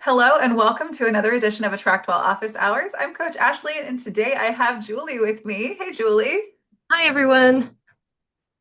Hello and welcome to another edition of AttractWell Office Hours. I'm Coach Ashley, and today I have Julie with me. Hey, Julie. Hi, everyone.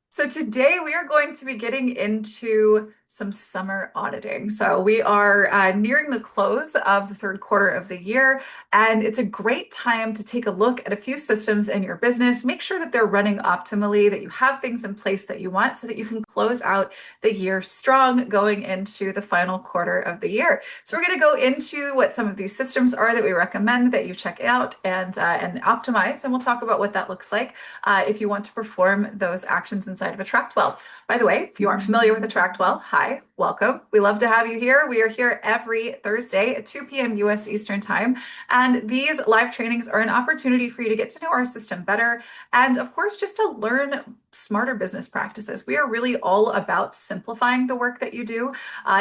So today we are going to be getting into some summer auditing. So we are nearing the close of the third quarter of the year, and it's a great time to take a look at a few systems in your business. Make sure that they're running optimally, that you have things in place that you want so that you can close out the year strong going into the final quarter of the year. So we're going to go into what some of these systems are that we recommend that you check out and optimize, and we'll talk about what that looks like if you want to perform those actions inside of AttractWell. By the way, if you aren't familiar with AttractWell, hi, welcome. We love to have you here. We are here every Thursday at 2 p.m. US Eastern Time. And these live trainings are an opportunity for you to get to know our system better. And of course, just to learn smarter business practices. We are really all about simplifying the work that you do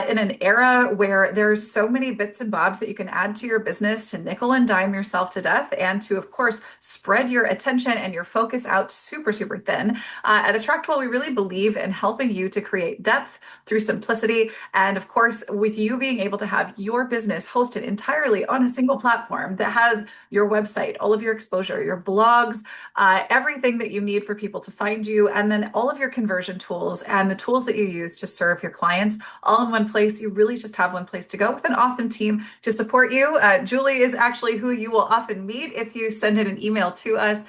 in an era where there's so many bits and bobs that you can add to your business to nickel and dime yourself to death and to, of course, spread your attention and your focus out super, super thin. At AttractWell, we really believe in helping you to create depth through simplicity. And of course, with you being able to have your business hosted entirely on a single platform that has your website, all of your exposure, your blogs, everything that you need for people to find you, and then all of your conversion tools and the tools that you use to serve your clients all in one place. You really just have one place to go with an awesome team to support you. Julie is actually who you will often meet if you send in an email to us.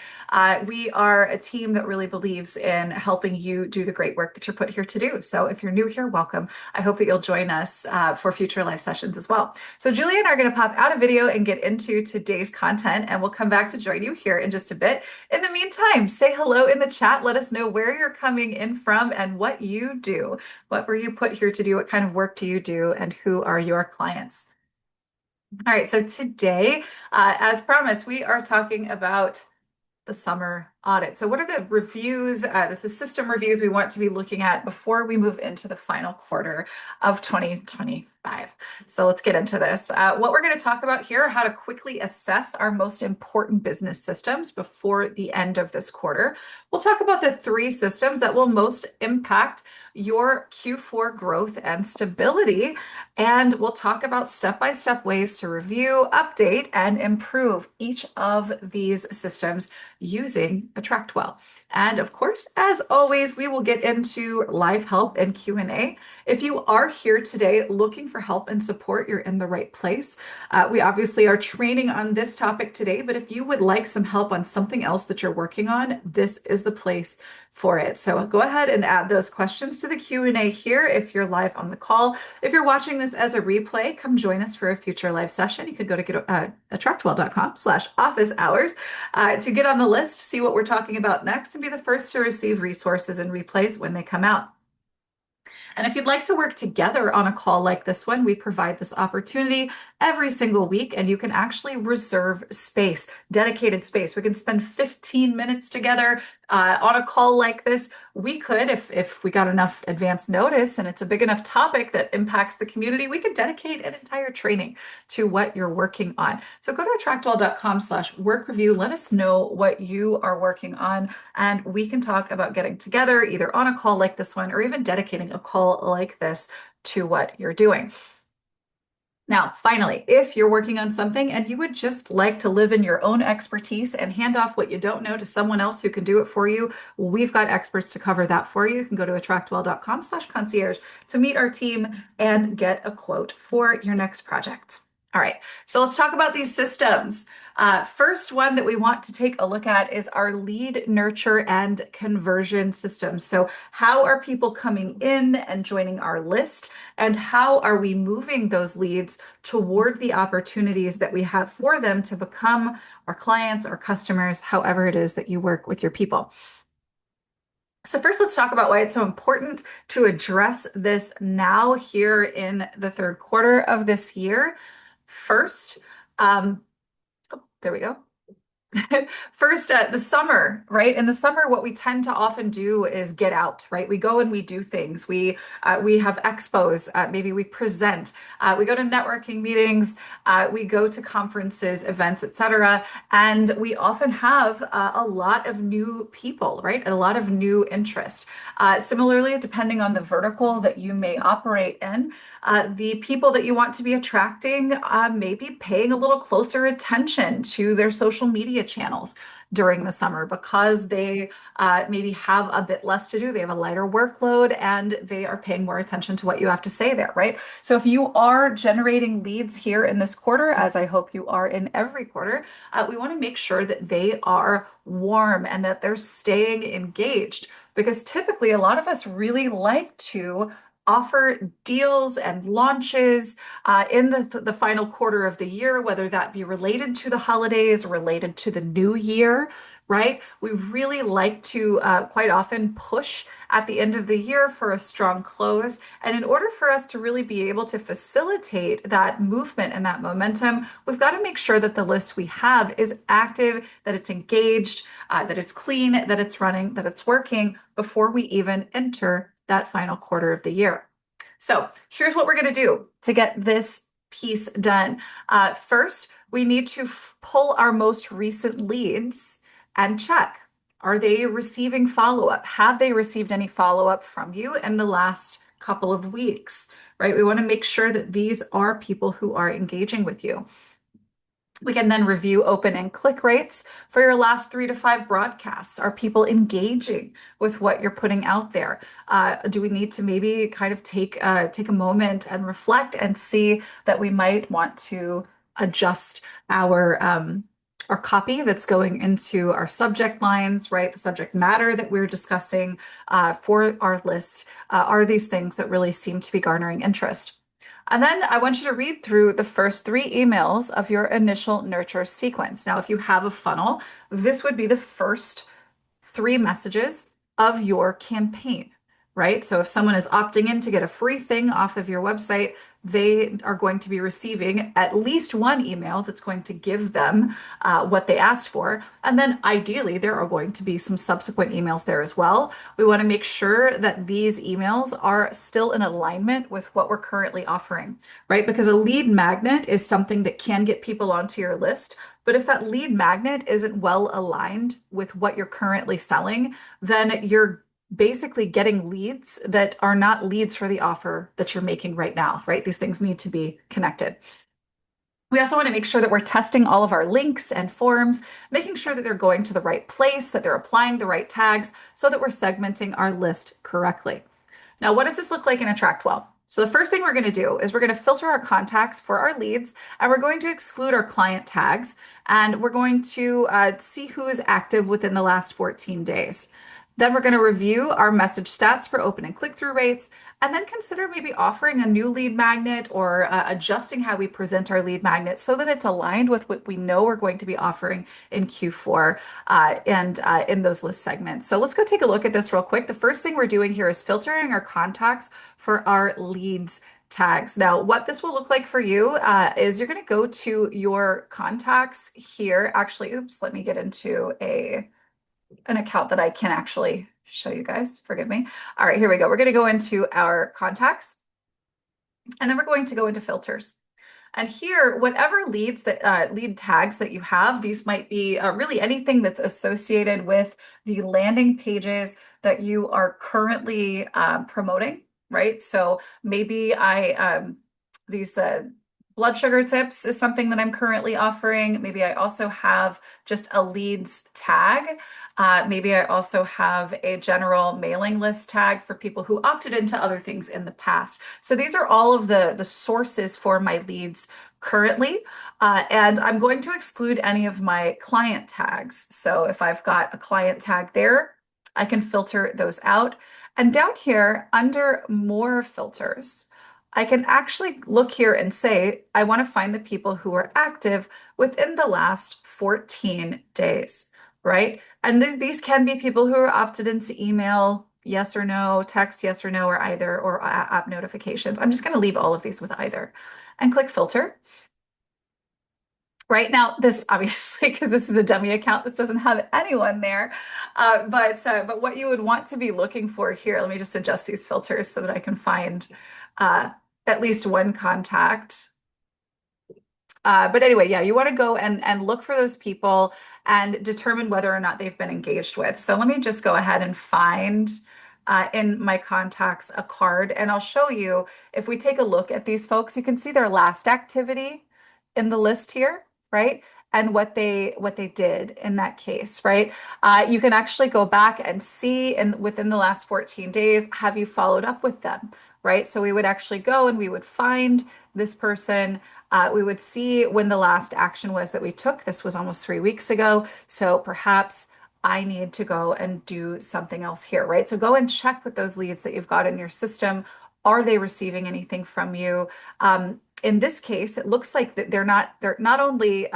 We are a team that really believes in helping you do the great work that you're put here to do. So if you're new here, welcome. I hope that you'll join us for future live sessions as well. So Julie and I are going to pop out a video and get into today's content, and we'll come back to join you here in just a bit. In the meantime, say hello in the chat. Let us know where you're coming in from and what you do. What were you put here to do? What kind of work do you do? And who are your clients? All right, so today, as promised, we are talking about the summer audit. So what are the reviews, this is system reviews we want to be looking at before we move into the final quarter of 2025. So let's get into this. What we're going to talk about here, how to quickly assess our most important business systems before the end of this quarter. We'll talk about the three systems that will most impact your Q4 growth and stability. And we'll talk about step-by-step ways to review, update, and improve each of these systems using AttractWell. And of course, as always, we will get into live help and Q&A. If you are here today looking for help and support, you're in the right place. We obviously are training on this topic today, but if you would like some help on something else that you're working on, this is the place for it. So go ahead and add those questions to the Q&A here if you're live on the call. If you're watching this as a replay, come join us for a future live session. You could go to attractwell.com/office hours to get on the list, see what we're talking about next, and be the first to receive resources and replays when they come out. And if you'd like to work together on a call like this one, we provide this opportunity every single week, and you can actually reserve space, dedicated space. We can spend 15 minutes together on a call like this. We could, if we got enough advance notice and it's a big enough topic that impacts the community, we could dedicate an entire training to what you're working on. So go to attractwell.com/work review. Let us know what you are working on, and we can talk about getting together either on a call like this one or even dedicating a call like this to what you're doing. Now, finally, if you're working on something and you would just like to live in your own expertise and hand off what you don't know to someone else who can do it for you, we've got experts to cover that for you. You can go to attractwell.com/concierge to meet our team and get a quote for your next project. All right, so let's talk about these systems. First one that we want to take a look at is our lead nurture and conversion system. So how are people coming in and joining our list? And how are we moving those leads toward the opportunities that we have for them to become our clients or customers, however it is that you work with your people? So first, let's talk about why it's so important to address this now here in the third quarter of this year. First, there we go. First, the summer, right? In the summer, what we tend to often do is get out, right? We go and we do things. We have expos. Maybe we present. We go to networking meetings. We go to conferences, events, etc. And we often have a lot of new people, right? A lot of new interest. Similarly, depending on the vertical that you may operate in, the people that you want to be attracting may be paying a little closer attention to their social media channels during the summer because they maybe have a bit less to do. They have a lighter workload and they are paying more attention to what you have to say there, right? So if you are generating leads here in this quarter, as I hope you are in every quarter, we want to make sure that they are warm and that they're staying engaged because typically a lot of us really like to offer deals and launches in the final quarter of the year, whether that be related to the holidays, related to the new year, right? We really like to quite often push at the end of the year for a strong close. And in order for us to really be able to facilitate that movement and that momentum, we've got to make sure that the list we have is active, that it's engaged, that it's clean, that it's running, that it's working before we even enter that final quarter of the year. So here's what we're going to do to get this piece done. First, we need to pull our most recent leads and check. Are they receiving follow-up? Have they received any follow-up from you in the last couple of weeks, right? We want to make sure that these are people who are engaging with you. We can then review open and click rates for your last 3 to 5 broadcasts. Are people engaging with what you're putting out there? Do we need to maybe kind of take a moment and reflect and see that we might want to adjust our copy that's going into our subject lines, right? The subject matter that we're discussing for our list are these things that really seem to be garnering interest. And then I want you to read through the first 3 emails of your initial nurture sequence. Now, if you have a funnel, this would be the first 3 messages of your campaign, right? So if someone is opting in to get a free thing off of your website, they are going to be receiving at least 1 email that's going to give them what they asked for. And then ideally, there are going to be some subsequent emails there as well. We want to make sure that these emails are still in alignment with what we're currently offering, right? Because a lead magnet is something that can get people onto your list. But if that lead magnet isn't well aligned with what you're currently selling, then you're basically getting leads that are not leads for the offer that you're making right now, right? These things need to be connected. We also want to make sure that we're testing all of our links and forms, making sure that they're going to the right place, that they're applying the right tags so that we're segmenting our list correctly. Now, what does this look like in AttractWell? So the first thing we're going to do is we're going to filter our contacts for our leads, and we're going to exclude our client tags, and we're going to see who is active within the last 14 days. Then we're going to review our message stats for open and click-through rates, and then consider maybe offering a new lead magnet or adjusting how we present our lead magnet so that it's aligned with what we know we're going to be offering in Q4 and in those list segments. So let's go take a look at this real quick. The first thing we're doing here is filtering our contacts for our leads tags. Now, what this will look like for you is you're going to go to your contacts here. Actually, oops, let me get into an account that I can actually show you guys. Forgive me. All right, here we go. We're going to go into our contacts, and then we're going to go into filters. And here, whatever lead tags that you have, these might be really anything that's associated with the landing pages that you are currently promoting, right? So maybe these blood sugar tips is something that I'm currently offering. Maybe I also have just a leads tag. Maybe I also have a general mailing list tag for people who opted into other things in the past. So these are all of the sources for my leads currently. And I'm going to exclude any of my client tags. So if I've got a client tag there, I can filter those out. And down here under more filters, I can actually look here and say, I want to find the people who are active within the last 14 days, right? And these can be people who are opted into email, yes or no, text, yes or no, or either, or app notifications. I'm just going to leave all of these with either and click filter. Right now, this obviously, because this is a dummy account, this doesn't have anyone there. But what you would want to be looking for here, let me just adjust these filters so that I can find uh, at least one contact. But anyway, yeah, you want to go and look for those people and determine whether or not they've been engaged with. So let me just go ahead and find in my contacts a card, and I'll show you if we take a look at these folks, you can see their last activity in the list here, right? And what they did in that case, right? You can actually go back and see in within the last 14 days, have you followed up with them, right? So we would actually go and we would find this person, we would see when the last action was that we took. This was almost 3 weeks ago. So perhaps I need to go and do something else here, right? So go and check with those leads that you've got in your system. Are they receiving anything from you? In this case, it looks like that they're not only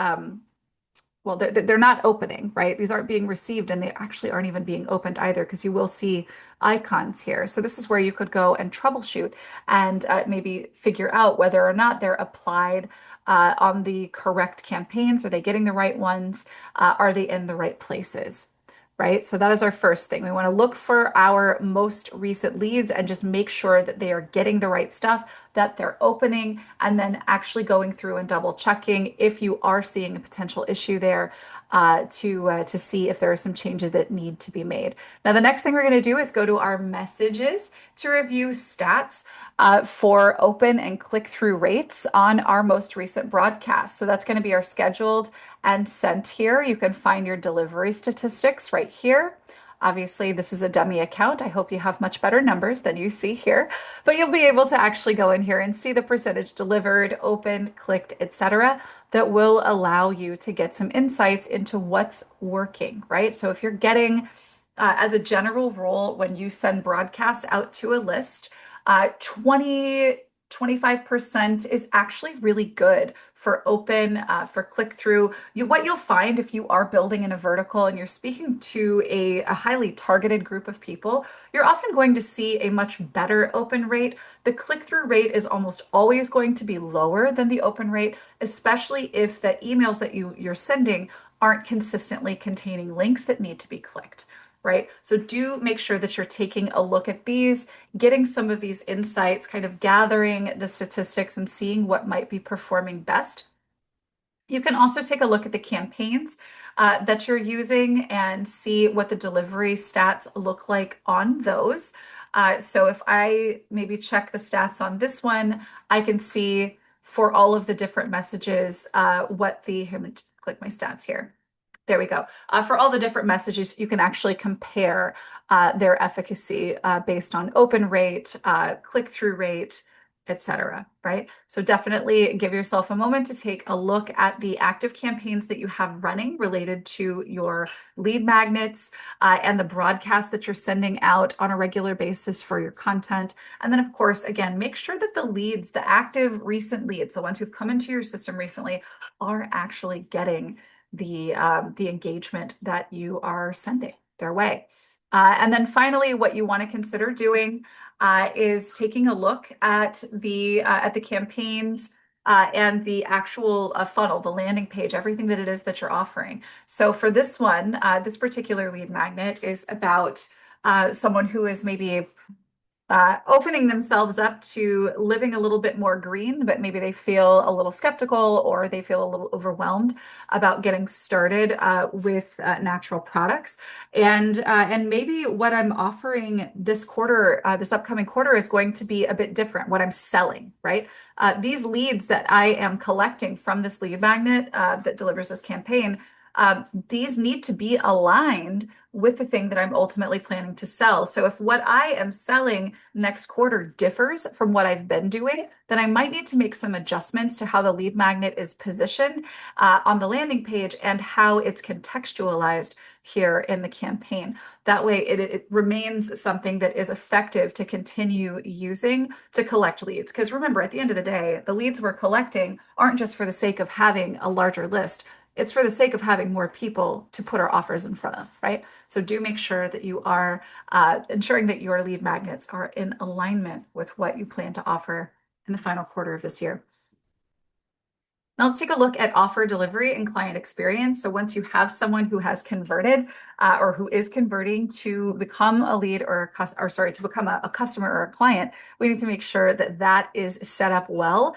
well, they're not opening, right? These aren't being received and they actually aren't even being opened either because you will see icons here. So this is where you could go and troubleshoot and maybe figure out whether or not they're applied on the correct campaigns. Are they getting the right ones? Are they in the right places? Right. So that is our first thing. We want to look for our most recent leads and just make sure that they are getting the right stuff, that they're opening, and then actually going through and double checking if you are seeing a potential issue there to see if there are some changes that need to be made. Now, the next thing we're going to do is go to our messages to review stats for open and click-through rates on our most recent broadcast. So that's going to be our scheduled and sent here. You can find your delivery statistics right here. Obviously, this is a dummy account. I hope you have much better numbers than you see here, but you'll be able to actually go in here and see the percentage delivered, opened, clicked, etc. that will allow you to get some insights into what's working, right? So if you're getting, as a general rule, when you send broadcasts out to a list, 25% is actually really good for open, for click through. What you'll find if you are building in a vertical and you're speaking to a highly targeted group of people, you're often going to see a much better open rate. The click through rate is almost always going to be lower than the open rate, especially if the emails that you're sending aren't consistently containing links that need to be clicked. Right. So do make sure that you're taking a look at these, getting some of these insights, kind of gathering the statistics and seeing what might be performing best. You can also take a look at the campaigns that you're using and see what the delivery stats look like on those. So if I maybe check the stats on this one, I can see for all of the different messages what the, here, let me click my stats here. There we go. For all the different messages, you can actually compare their efficacy based on open rate, click-through rate, etc. Right? So definitely give yourself a moment to take a look at the active campaigns that you have running related to your lead magnets and the broadcasts that you're sending out on a regular basis for your content. And then, of course, again, make sure that the leads, the active recent leads, the ones who've come into your system recently, are actually getting the engagement that you are sending their way. And then finally, what you want to consider doing is taking a look at the campaigns and the actual funnel, the landing page, everything that it is that you're offering. So for this one, this particular lead magnet is about someone who is maybe opening themselves up to living a little bit more green, but maybe they feel a little skeptical or they feel a little overwhelmed about getting started with natural products. And maybe what I'm offering this quarter, this upcoming quarter, is going to be a bit different. What I'm selling, right? These leads that I am collecting from this lead magnet that delivers this campaign. These need to be aligned with the thing that I'm ultimately planning to sell. So if what I am selling next quarter differs from what I've been doing, then I might need to make some adjustments to how the lead magnet is positioned on the landing page and how it's contextualized here in the campaign. That way it remains something that is effective to continue using to collect leads. Because remember, at the end of the day, the leads we're collecting aren't just for the sake of having a larger list. It's for the sake of having more people to put our offers in front of, right? So do make sure that you are ensuring that your lead magnets are in alignment with what you plan to offer in the final quarter of this year. Now let's take a look at offer delivery and client experience. So once you have someone who has converted or who is converting to become a lead or sorry, to become a customer or a client, we need to make sure that that is set up well.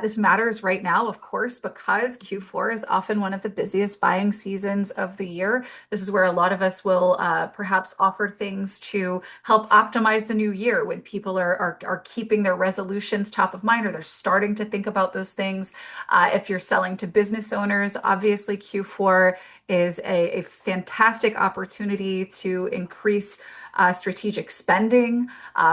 This matters right now, of course, because Q4 is often one of the busiest buying seasons of the year. This is where a lot of us will perhaps offer things to help optimize the new year when people are keeping their resolutions top of mind or they're starting to think about those things. If you're selling to business owners, obviously Q4 is a fantastic opportunity to increase strategic spending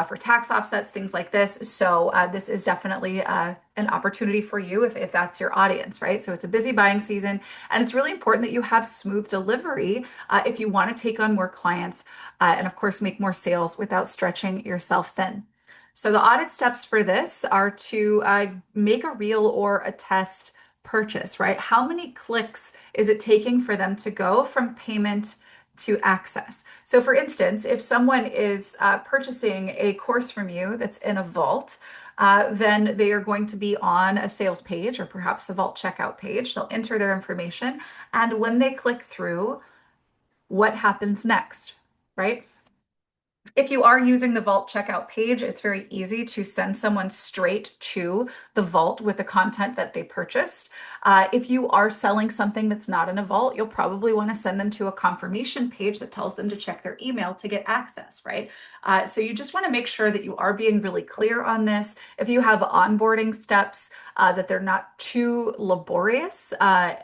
for tax offsets, things like this. So this is definitely an opportunity for you if that's your audience, right? So it's a busy buying season, and it's really important that you have smooth delivery if you want to take on more clients and, of course, make more sales without stretching yourself thin. So the audit steps for this are to make a real or a test purchase, right? How many clicks is it taking for them to go from payment to access? So for instance, if someone is purchasing a course from you that's in a vault, then they are going to be on a sales page or perhaps a vault checkout page. They'll enter their information. And when they click through, what happens next, right? If you are using the Vault checkout page, it's very easy to send someone straight to the Vault with the content that they purchased. If you are selling something that's not in a Vault, you'll probably want to send them to a confirmation page that tells them to check their email to get access, right? So you just want to make sure that you are being really clear on this. If you have onboarding steps, that they're not too laborious,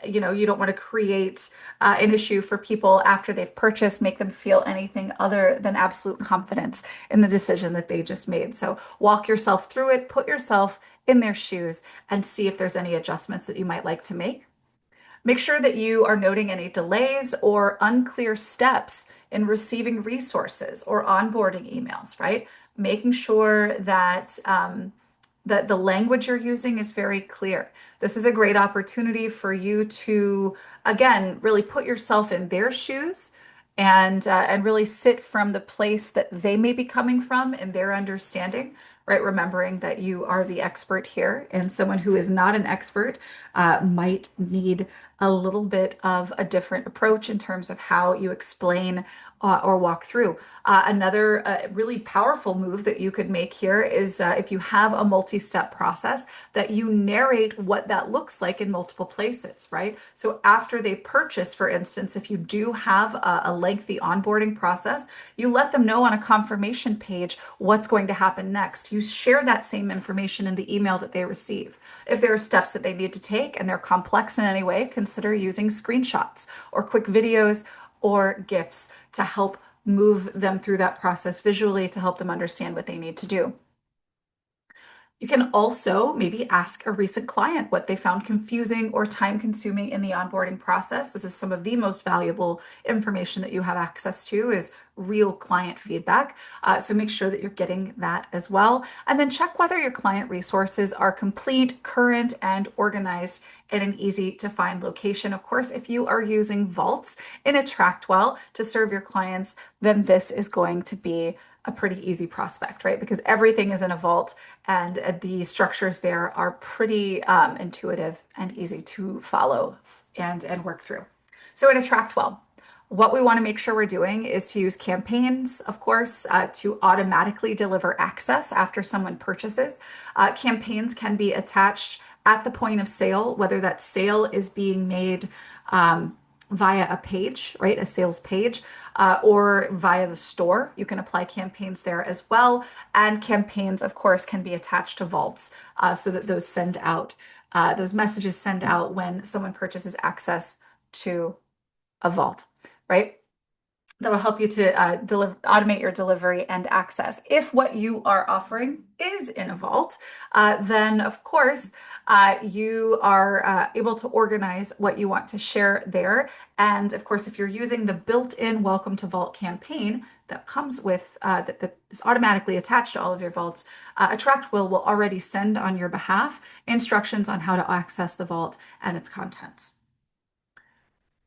you don't want to create an issue for people after they've purchased, make them feel anything other than absolute confidence in the decision that they just made. So walk yourself through it, put yourself in their shoes, and see if there's any adjustments that you might like to make. Make sure that you are noting any delays or unclear steps in receiving resources or onboarding emails, right? Making sure that the language you're using is very clear. This is a great opportunity for you to, again, really put yourself in their shoes and really sit from the place that they may be coming from and their understanding, right? Remembering that you are the expert here, and someone who is not an expert might need a little bit of a different approach in terms of how you explain or walk through. Another really powerful move that you could make here is if you have a multi-step process, that you narrate what that looks like in multiple places, right? So after they purchase, for instance, if you do have a lengthy onboarding process, you let them know on a confirmation page what's going to happen next. You share that same information in the email that they receive. If there are steps that they need to take and they're complex in any way, consider using screenshots or quick videos or GIFs to help move them through that process visually to help them understand what they need to do. You can also maybe ask a recent client what they found confusing or time consuming in the onboarding process. This is some of the most valuable information that you have access to is real client feedback. So make sure that you're getting that as well. And then check whether your client resources are complete, current, and organized in an easy to find location. Of course, if you are using vaults in AttractWell to serve your clients, then this is going to be a pretty easy prospect, right? Because everything is in a vault and the structures there are pretty intuitive and easy to follow and work through. So at AttractWell, what we want to make sure we're doing is to use campaigns, of course, to automatically deliver access after someone purchases. Campaigns can be attached at the point of sale, whether that sale is being made via a page, right? A sales page, or via the store. You can apply campaigns there as well. And campaigns, of course, can be attached to vaults so that those messages send out when someone purchases access to a vault, right? That'll help you to automate your delivery and access. If what you are offering is in a vault, then of course you are able to organize what you want to share there. And of course, if you're using the built-in Welcome to Vault campaign that comes with that is automatically attached to all of your vaults, AttractWell will already send on your behalf instructions on how to access the vault and its contents.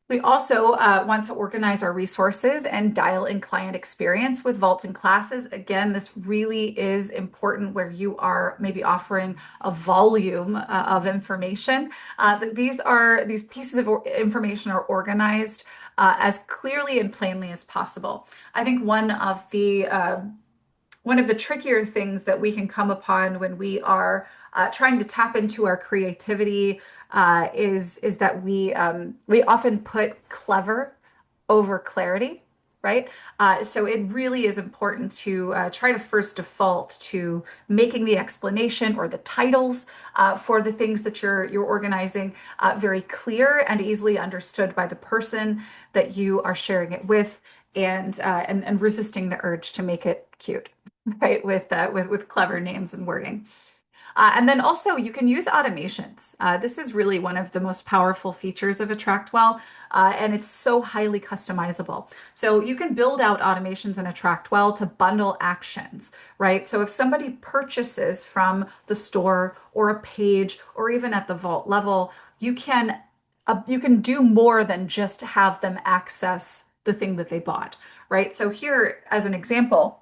We also want to organize our resources and dial in client experience with vaults and classes. Again, this really is important where you are maybe offering a volume of information. These pieces of information are organized as clearly and plainly as possible. I think one of the trickier things that we can come upon when we are trying to tap into our creativity is that we often put clever over clarity, right? So it really is important to try to first default to making the explanation or the titles for the things that you're organizing very clear and easily understood by the person that you are sharing it with, and resisting the urge to make it cute, right? With clever names and wording. And then also you can use automations. This is really one of the most powerful features of AttractWell, and it's so highly customizable. So you can build out automations in AttractWell to bundle actions, right? So if somebody purchases from the store or a page or even at the vault level, you can do more than just have them access the thing that they bought, right? So here, as an example,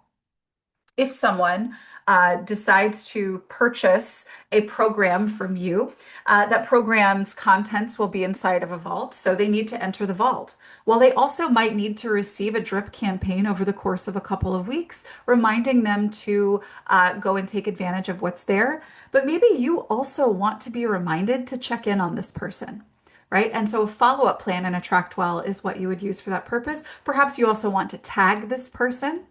if someone decides to purchase a program from you, that program's contents will be inside of a vault, so they need to enter the vault. Well, they also might need to receive a drip campaign over the course of a couple of weeks, reminding them to go and take advantage of what's there. But maybe you also want to be reminded to check in on this person. Right. And so a follow-up plan in AttractWell is what you would use for that purpose. Perhaps you also want to tag this person,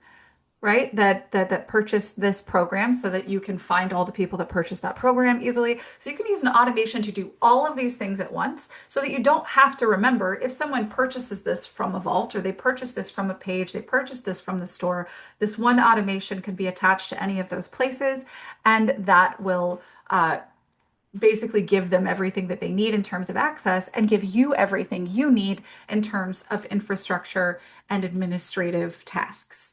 right? That purchased this program so that you can find all the people that purchased that program easily. So you can use an automation to do all of these things at once so that you don't have to remember if someone purchases this from a vault or they purchase this from a page, they purchase this from the store. This one automation could be attached to any of those places, and that will basically give them everything that they need in terms of access and give you everything you need in terms of infrastructure and administrative tasks.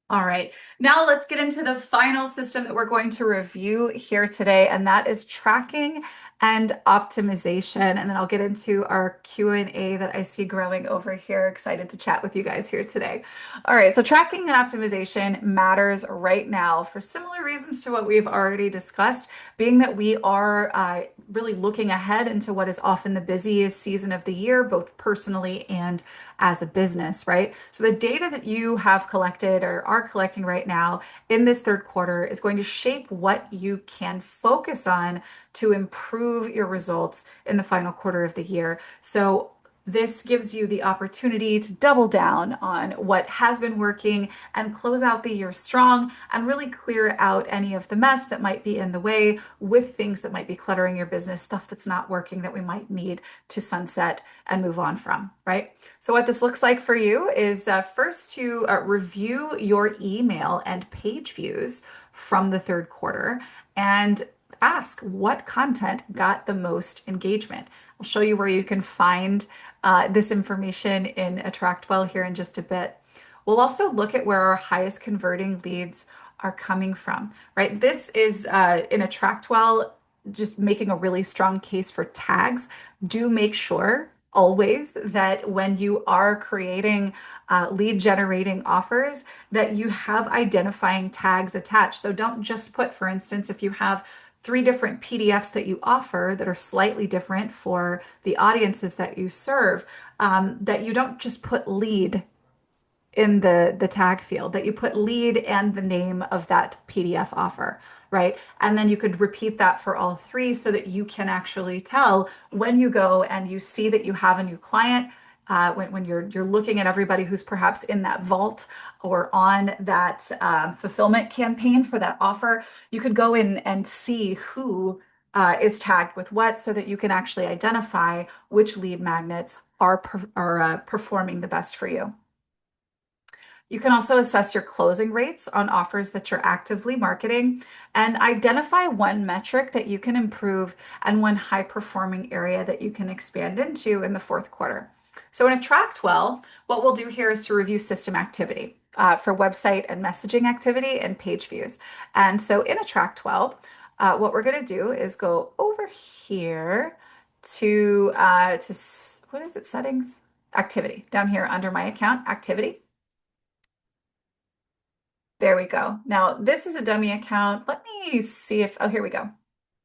All right, now let's get into the final system that we're going to review here today, and that is tracking and optimization. And then I'll get into our Q&A that I see growing over here. Excited to chat with you guys here today. All right, so tracking and optimization matters right now for similar reasons to what we've already discussed, being that we are really looking ahead into what is often the busiest season of the year, both personally and as a business, right? So the data that you have collected or are collecting right now in this third quarter is going to shape what you can focus on to improve your results in the final quarter of the year. So this gives you the opportunity to double down on what has been working and close out the year strong and really clear out any of the mess that might be in the way with things that might be cluttering your business, stuff that's not working that we might need to sunset and move on from, right? So what this looks like for you is first to review your email and page views from the third quarter and ask what content got the most engagement. I'll show you where you can find this information in AttractWell here in just a bit. We'll also look at where our highest converting leads are coming from, right? This is in AttractWell, just making a really strong case for tags. Do make sure always that when you are creating lead generating offers that you have identifying tags attached. So don't just put, for instance, if you have 3 different PDFs that you offer that are slightly different for the audiences that you serve, that you don't just put lead in the tag field, that you put lead and the name of that PDF offer, right? And then you could repeat that for all 3 so that you can actually tell when you go and you see that you have a new client, when you're looking at everybody who's perhaps in that vault or on that fulfillment campaign for that offer, you could go in and see who is tagged with what so that you can actually identify which lead magnets are performing the best for you. You can also assess your closing rates on offers that you're actively marketing and identify one metric that you can improve and one high performing area that you can expand into in the fourth quarter. So in AttractWell, what we'll do here is to review system activity for website and messaging activity and page views. And so in AttractWell, what we're going to do is go over here what is it? Settings, activity down here under my account, activity. There we go. Now this is a dummy account. Let me see if, oh, here we go.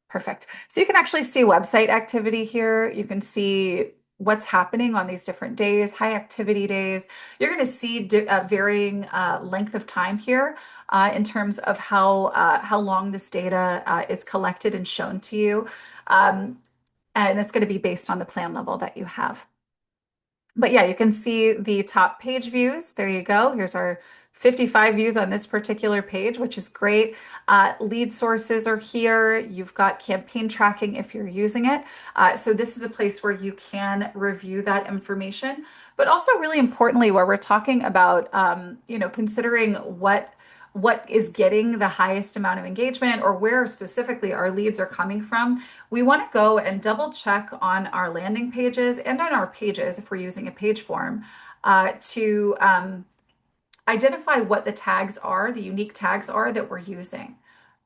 Perfect. So you can actually see website activity here. You can see what's happening on these different days, high activity days. You're going to see varying length of time here in terms of how long this data is collected and shown to you. Um, and it's going to be based on the plan level that you have. But yeah, you can see the top page views. There you go. Here's our 55 views on this particular page, which is great. Lead sources are here. You've got campaign tracking if you're using it. So this is a place where you can review that information. But also really importantly, where we're talking about, considering what is getting the highest amount of engagement or where specifically our leads are coming from, we want to go and double check on our landing pages and on our pages if we're using a page form to identify what the tags are, the unique tags are that we're using,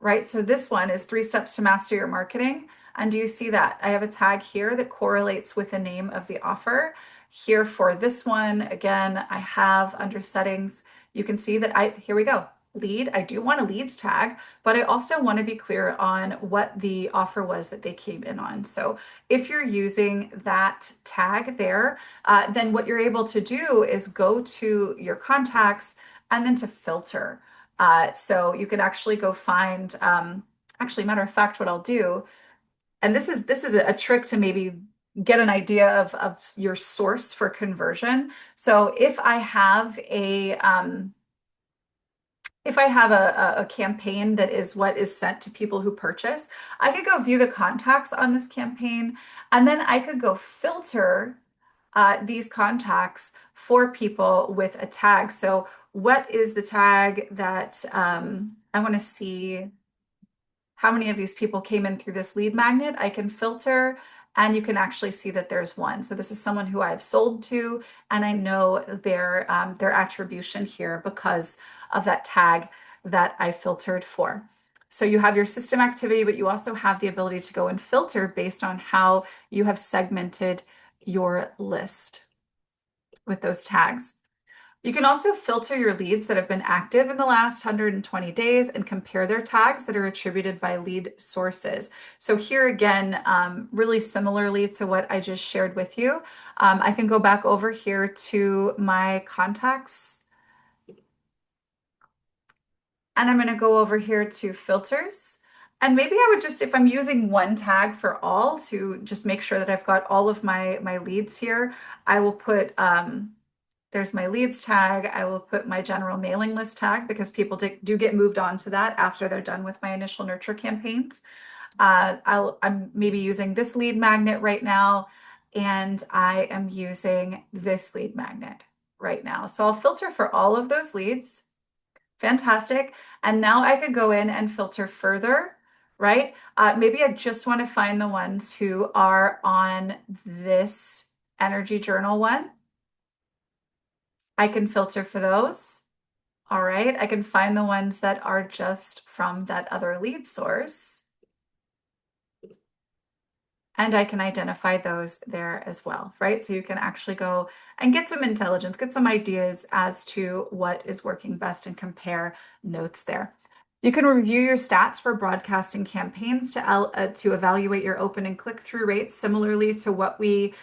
right? So this one is 3 steps to master your marketing. And do you see that? I have a tag here that correlates with the name of the offer. Here for this one, again, I have under settings, you can see that here we go. Lead. I do want a leads tag, but I also want to be clear on what the offer was that they came in on. So if you're using that tag there, then what you're able to do is go to your contacts and then to filter. So you can actually go find, actually, matter of fact, what I'll do, and this is a trick to maybe get an idea of your source for conversion. So if I have a campaign that is what is sent to people who purchase, I could go view the contacts on this campaign, and then I could go filter these contacts for people with a tag. So, what is the tag that I want to see? How many of these people came in through this lead magnet? I can filter and you can actually see that there's one. So this is someone who I've sold to and I know their attribution here because of that tag that I filtered for. So you have your system activity, but you also have the ability to go and filter based on how you have segmented your list with those tags. You can also filter your leads that have been active in the last 120 days and compare their tags that are attributed by lead sources. So here again, really similarly to what I just shared with you, I can go back over here to my contacts and I'm going to go over here to filters. And maybe I would just, if I'm using one tag for all to just make sure that I've got all of my leads here, I will put there's my leads tag. I will put my general mailing list tag because people do get moved on to that after they're done with my initial nurture campaigns. I'm maybe using this lead magnet right now, and I am using this lead magnet right now. So I'll filter for all of those leads. Fantastic. And now I could go in and filter further, right? Maybe I just want to find the ones who are on this energy journal one. I can filter for those. All right. I can find the ones that are just from that other lead source. And I can identify those there as well, right? So you can actually go and get some intelligence, get some ideas as to what is working best and compare notes there. You can review your stats for broadcasting campaigns to evaluate your open and click-through rates, similarly to what we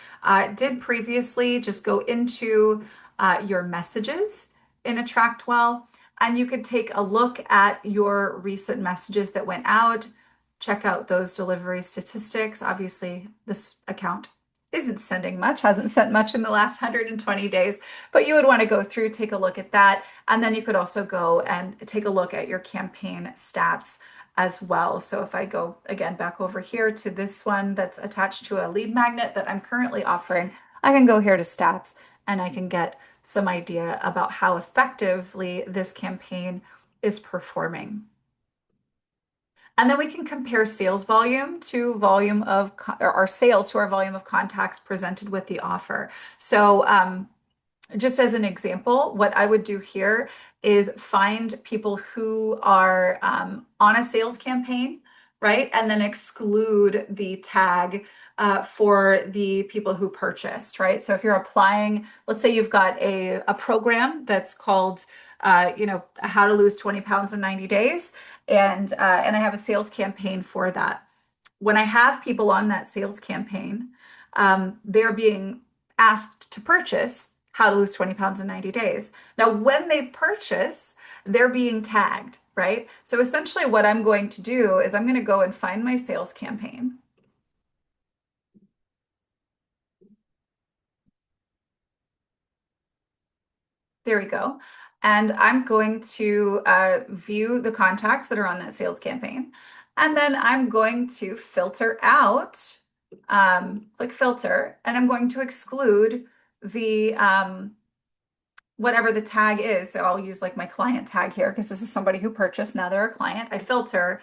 did previously. Just go into your messages in AttractWell, and you could take a look at your recent messages that went out, check out those delivery statistics. Obviously, this account isn't sending much, hasn't sent much in the last 120 days, but you would want to go through, take a look at that. And then you could also go and take a look at your campaign stats as well. So if I go again back over here to this one that's attached to a lead magnet that I'm currently offering, I can go here to stats and I can get some idea about how effectively this campaign is performing. And then we can compare sales volume to volume of or our sales to our volume of contacts presented with the offer. So just as an example, what I would do here is find people who are on a sales campaign, right? And then exclude the tag for the people who purchased, right? So if you're applying, let's say you've got a program that's called, how to lose 20 pounds in 90 days, and I have a sales campaign for that. When I have people on that sales campaign, they're being asked to purchase how to lose 20 pounds in 90 days. Now, when they purchase, they're being tagged, right? So essentially, what I'm going to do is I'm going to go and find my sales campaign. There we go. And I'm going to view the contacts that are on that sales campaign. And then I'm going to filter out, click filter, and I'm going to exclude the whatever the tag is. So I'll use like my client tag here because this is somebody who purchased. Now they're a client. I filter,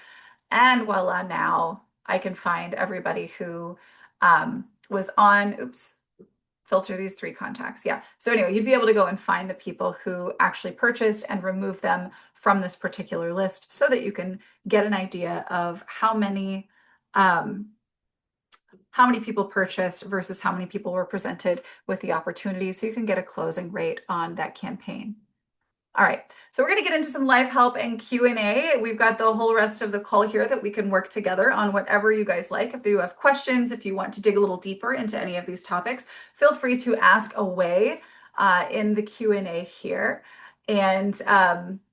and voila, now I can find everybody who was on, oops, filter these three contacts. Yeah. So anyway, you'd be able to go and find the people who actually purchased and remove them from this particular list so that you can get an idea of um, how many people purchased versus how many people were presented with the opportunity so you can get a closing rate on that campaign. All right, so we're going to get into some live help and Q&A. We've got the whole rest of the call here that we can work together on whatever you guys like. If you have questions, if you want to dig a little deeper into any of these topics, feel free to ask away in the Q&A here. And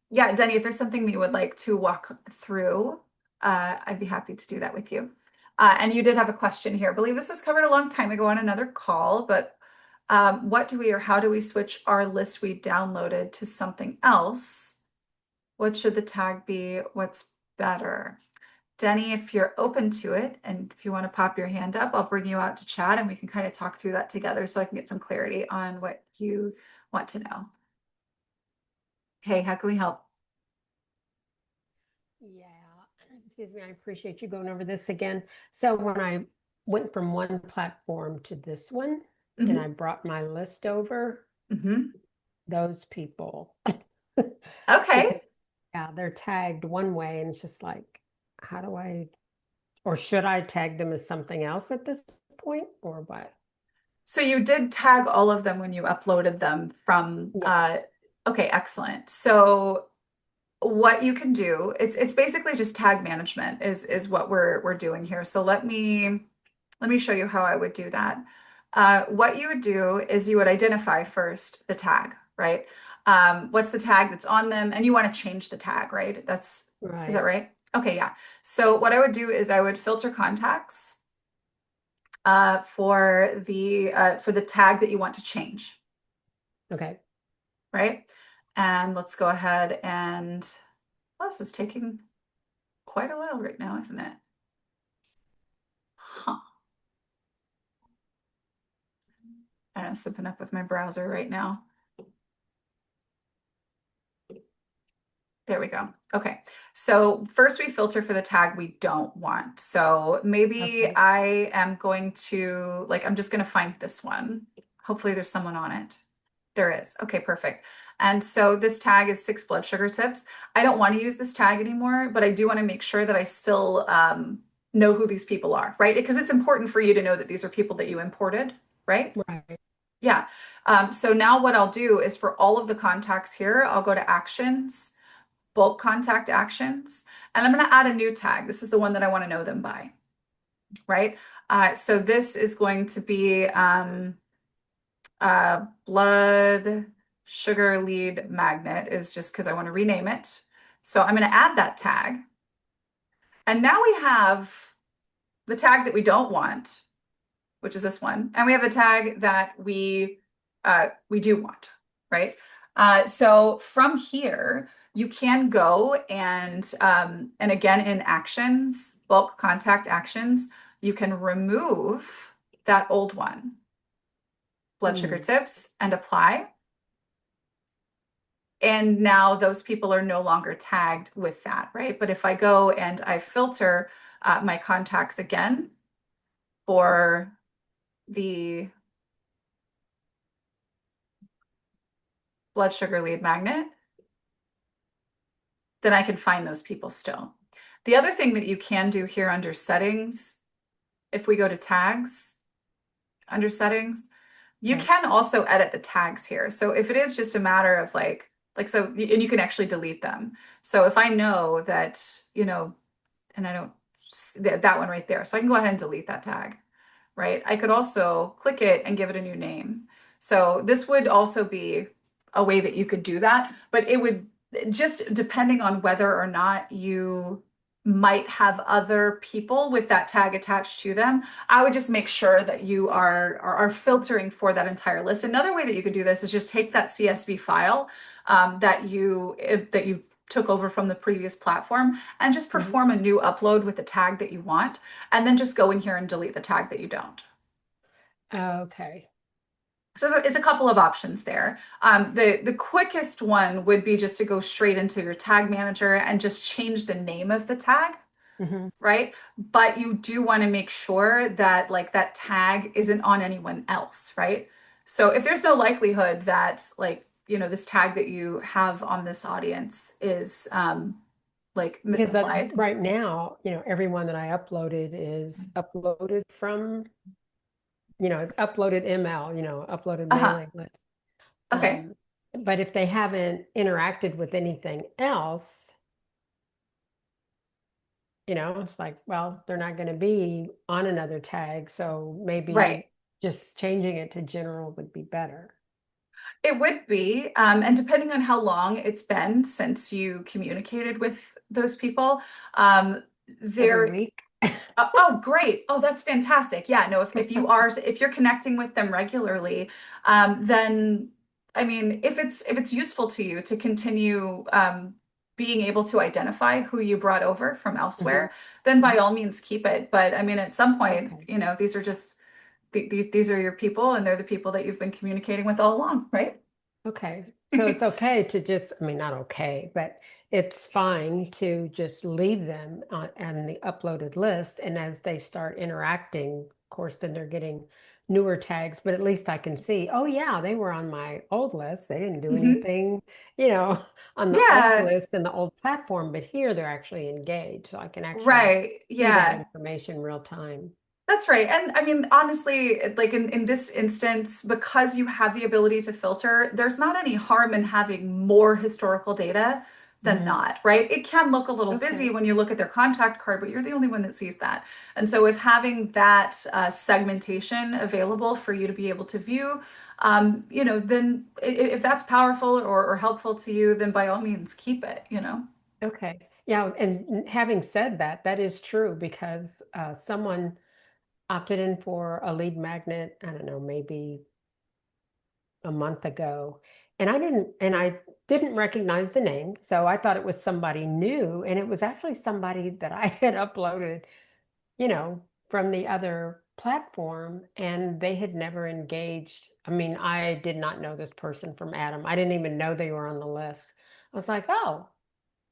yeah, Denny, if there's something that you would like to walk through, I'd be happy to do that with you. And you did have a question here. I believe this was covered a long time ago on another call, but what do we or how do we switch our list we downloaded to something else? What should the tag be? What's better? Denny, if you're open to it and if you want to pop your hand up, I'll bring you out to chat and we can kind of talk through that together so I can get some clarity on what you want to know. Hey, how can we help? Yeah, excuse me, I appreciate you going over this again. So when I went from one platform to this one and I Hmm. brought my list over, Hmm. those people, Okay. because yeah, they're tagged one way and it's just like, how do I, or should I tag them as something else at this point or what? So you did tag all of them when you uploaded them from, Yeah, okay, excellent. So what you can do, it's basically just tag management is what we're doing here. So let me show you how I would do that. What you would do is you would identify first the tag, right? What's the tag that's on them, and you want to change the tag, right? Is that right. right? Okay, yeah. So what I would do is I would filter contacts for the tag that you want to change, Okay. right? And let's go ahead and well, this is taking quite a while right now, isn't it? Huh. I'm sipping up with my browser right now. There we go. Okay. So first we filter for the tag we don't want. So maybe Okay. I am going to, like, I'm just going to find this one. Hopefully there's someone on it. There is. Okay, perfect. And so this tag is 6 blood sugar tips. I don't want to use this tag anymore, but I do want to make sure that I still know who these people are, right? Because it's important for you to know that these are people that you imported, right? Right. Yeah. So now what I'll do is for all of the contacts here, I'll go to actions, bulk contact actions, and I'm going to add a new tag. This is the one that I want to know them by, right? So this is going to be blood sugar lead magnet is just because I want to rename it. So I'm going to add that tag. And now we have the tag that we don't want, which is this one, and we have the tag that we do want, right? So from here, you can go and again in actions, bulk contact actions, you can remove that old one, blood sugar Hmm. tips, and apply. And now those people are no longer tagged with that, right? But if I go and I filter my contacts again for the blood sugar lead magnet, then I can find those people still. The other thing that you can do here under settings, if we go to tags under settings, you Okay. can also edit the tags here. So if it is just a matter of so, and you can actually delete them. So if I know that, and I don't, that one right there. So I can go ahead and delete that tag, right? I could also click it and give it a new name. So this would also be a way that you could do that, but it would just depending on whether or not you might have other people with that tag attached to them. I would just make sure that you are filtering for that entire list. Another way that you could do this is just take that CSV file that you took over from the previous platform and just Mhm. perform a new upload with the tag that you want, and then just go in here and delete the tag that you don't. Okay. So it's a couple of options there. The quickest one would be just to go straight into your tag manager and just change the name of the tag, Hmm. right? But you do want to make sure that that tag isn't on anyone else, right? So if there's no likelihood that this tag that you have on this audience is Because misapplied. right now, everyone that I uploaded is uploaded from, uploaded ML, uploaded Uh-huh. mailing list. Okay. Um, but if they haven't interacted with anything else, it's like, well, they're not going to be on another tag. So Right. maybe just changing it to general would be better. It would be, and depending on how long it's been since you communicated with those people, um, Every there. week. Oh, great! Oh, that's fantastic. Yeah, no, if you're connecting with them regularly, then I mean, if it's useful to you to continue being able to identify who you brought over from Hmm. elsewhere, then by all means keep it. But I mean, at some point, Okay. these are just these are your people, and they're the people that you've been communicating with all along, right? Okay. So it's okay to just, I mean, not okay, but it's fine to just leave them on the uploaded list. And as they start interacting, of course, then they're getting newer tags, but at least I can see, oh, yeah, they were on my old list. They didn't do Hmm. anything, you know, on the old Yeah, list and the old platform, but here they're actually engaged. So I can actually right. see that Yeah. information real time. That's right. And I mean, honestly, like in this instance, because you have the ability to filter, there's not any harm in having more historical data than Hmm. not, right? It can look a little busy Okay. when you look at their contact card, but you're the only one that sees that. And so, with having that segmentation available for you to be able to view, then if that's powerful or helpful to you, then by all means, keep it. Okay. Yeah. And having said that, that is true because someone opted in for a lead magnet, I don't know, maybe a month ago. And I didn't recognize the name. So I thought it was somebody new. And it was actually somebody that I had uploaded, from the other platform. And they had never engaged. I mean, I did not know this person from Adam. I didn't even know they were on the list. I was like, oh,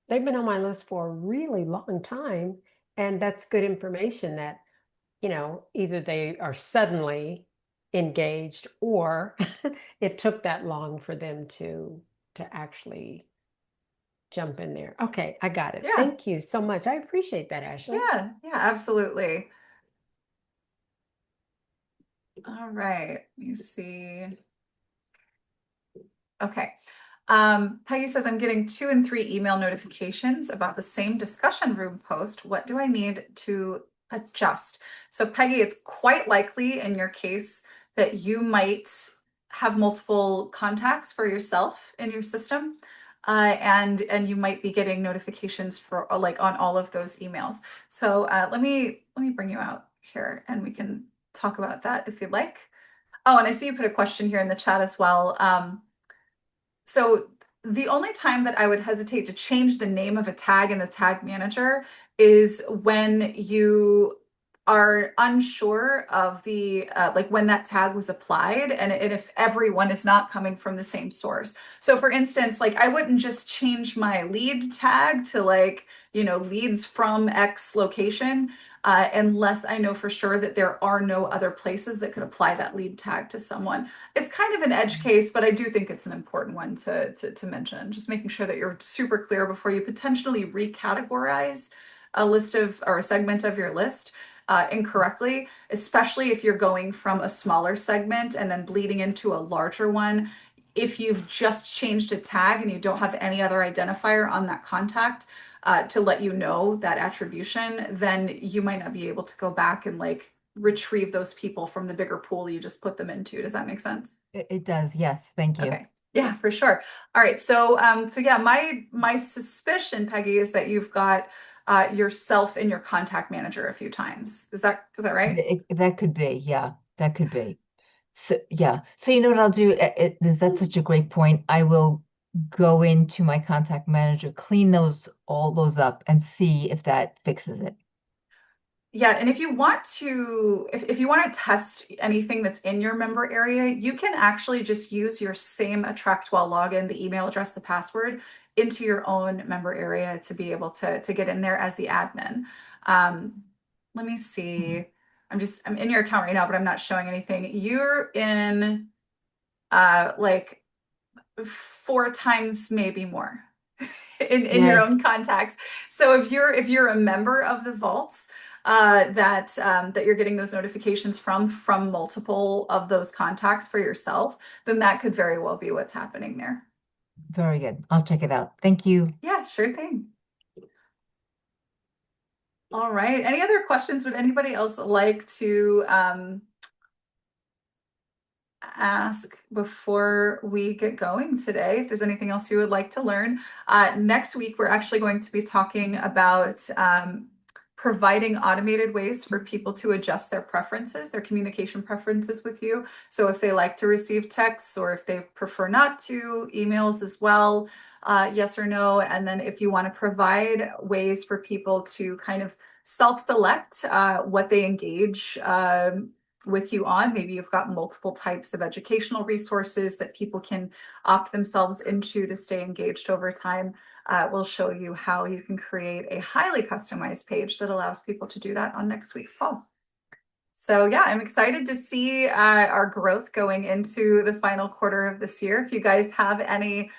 they've been on my list for a really long time. And that's good information that either they are suddenly engaged or it took that long for them to actually jump in there. Okay, I got it. Yeah, Thank you so much. I appreciate that, Ashley. yeah, yeah, absolutely. All right, let me see. Okay. Peggy says, I'm getting 2 and 3 email notifications about the same discussion room post. What do I need to adjust? So, Peggy, it's quite likely in your case that you might have multiple contacts for yourself in your system. And you might be getting notifications for on all of those emails. So let me bring you out here and we can talk about that if you'd like. Oh, and I see you put a question here in the chat as well. So the only time that I would hesitate to change the name of a tag in the tag manager is when you are unsure of the when that tag was applied and if everyone is not coming from the same source. So for instance, I wouldn't just change my lead tag to leads from X location unless I know for sure that there are no other places that could apply that lead tag to someone. It's kind of an edge case, but I do think it's an important one to mention. Just making sure that you're super clear before you potentially recategorize a list of or a segment of your list incorrectly, especially if you're going from a smaller segment and then bleeding into a larger one. If you've just changed a tag and you don't have any other identifier on that contact to let you know that attribution, then you might not be able to go back and like retrieve those people from the bigger pool you just put them into. Does that make sense? It does. Yes. Thank you. Okay. Yeah, for sure. All right. So yeah, my suspicion, Peggy, is that you've got yourself in your contact manager a few times. Is that right? That could be. Yeah, that could be. So yeah. So you know what I'll do? That's such a great point. I will go into my contact manager, clean all those up, and see if that fixes it. Yeah, and if you want to, if you want to test anything that's in your member area, you can actually just use your same AttractWell login, the email address, the password, into your own member area to be able to get in there as the admin. Um, Let me Hmm. see. I'm in your account right now, but I'm not showing anything. You're in like four times, maybe more in your Yes, own contacts. So if you're a member of the vaults that you're getting those notifications from multiple of those contacts for yourself, then that could very well be what's happening there. very good. I'll check it out. Thank you. Yeah, sure thing. All right. Any other questions? Would anybody else like to ask before we get going today? If there's anything else you would like to learn, next week we're actually going to be talking about providing automated ways for people to adjust their preferences, their communication preferences with you. So if they like to receive texts or if they prefer not to, emails as well, yes or no. And then if you want to provide ways for people to kind of self-select what they engage with you on. Maybe you've got multiple types of educational resources that people can opt themselves into to stay engaged over time. We'll show you how you can create a highly customized page that allows people to do that on next week's call. So yeah, I'm excited to see our growth going into the final quarter of this year. If you guys have any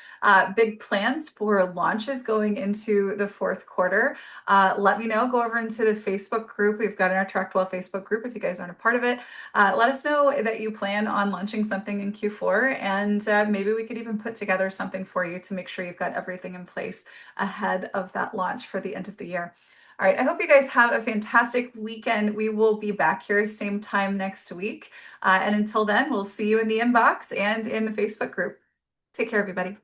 big plans for launches going into the fourth quarter, let me know. Go over into the Facebook group. We've got an AttractWell Facebook group if you guys aren't a part of it. Let us know that you plan on launching something in Q4, and maybe we could even put together something for you to make sure you've got everything in place ahead of that launch for the end of the year. All right, I hope you guys have a fantastic weekend. We will be back here same time next week. And until then, we'll see you in the inbox and in the Facebook group. Take care, everybody.